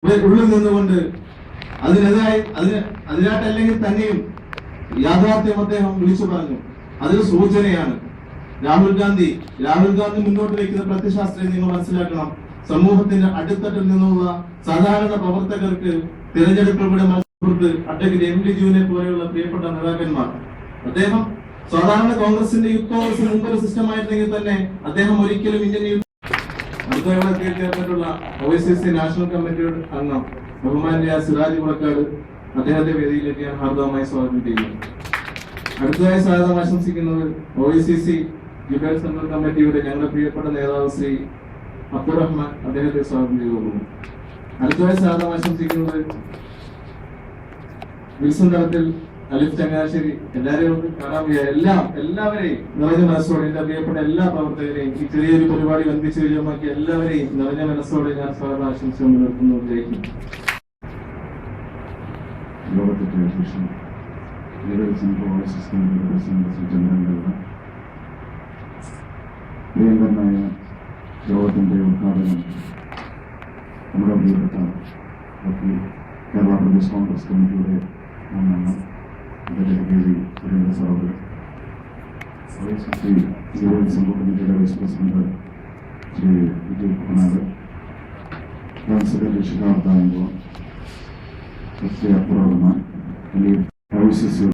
ഉള്ളിൽ നിന്നുകൊണ്ട് അതിനായിട്ടല്ലെങ്കിൽ തന്നെയും യാഥാർത്ഥ്യം അദ്ദേഹം വിളിച്ചു പറഞ്ഞു. അതൊരു സൂചനയാണ്. രാഹുൽ ഗാന്ധി മുന്നോട്ട് വയ്ക്കുന്ന പ്രത്യശാസ്ത്രം നിങ്ങൾ മനസ്സിലാക്കണം. സമൂഹത്തിന്റെ അടിത്തട്ടിൽ നിന്നുള്ള സാധാരണ പ്രവർത്തകർക്ക് തിരഞ്ഞെടുപ്പിലൂടെ അഡ്വക്കേറ്റ് എം ലിജുവിനെ പോലെയുള്ള പ്രിയപ്പെട്ട നേതാക്കന്മാർ, അദ്ദേഹം സാധാരണ കോൺഗ്രസിന്റെ യൂത്ത് കോൺഗ്രസിന് മുമ്പൊരു സിസ്റ്റം ആയിരുന്നെങ്കിൽ തന്നെ അദ്ദേഹം ഒരിക്കലും ഇന്ത്യൻ ചേർന്നിട്ടുള്ള OICC നാഷണൽ കമ്മിറ്റിയുടെ അംഗം ബഹുമാന്യ സിറാജ് പുറക്കാട് അദ്ദേഹത്തെ വേദിയിലേക്ക് ഞാൻ ഹാർദവമായി സ്വാഗതം ചെയ്യുന്നു. അടുത്തതായി സ്വാഗതം ആശംസിക്കുന്നത് OICC ജുബൈൽ സെൻട്രൽ കമ്മിറ്റിയുടെ ഞങ്ങളുടെ പ്രിയപ്പെട്ട നേതാവ് ശ്രീ അബ്ദുറഹ്മാൻ, അദ്ദേഹത്തെ സ്വാഗതം ചെയ്തുകൊള്ളുന്നു. അടുത്തതായി സ്വാഗതം ആശംസിക്കുന്നത് വിൽസൺ തലത്തിൽ, അലിഫ് ചങ്ങനാശ്ശേരി, എല്ലാവരെയും കാണാൻ എല്ലാവരെയും നിറഞ്ഞ മനസ്സോടെ, എന്റെ പ്രിയപ്പെട്ട എല്ലാ പ്രവർത്തകരെയും ഈ ചെറിയൊരു പരിപാടി വന്ദിച്ചു വിജയമാക്കി എല്ലാവരെയും നിറഞ്ഞ മനസ്സോടെ ഞാൻ സ്വാഗതം ആശംസിച്ചു നിർത്തുന്നു. ജയിക്കും. പ്രിയങ്കരനായ യോഗത്തിന്റെ ഉദ്ഘാടനം നമ്മുടെ പ്രിയപ്പെട്ട കേരള പ്രദേശ് കോൺഗ്രസ് കമ്മിറ്റിയുടെ മുന്നാണ് Surendra sir, OICC Jubail central കമ്മിറ്റിയുടെ vice president Shri Vijay Kumar, general secretary Shihab Shri Abdurahman, OICC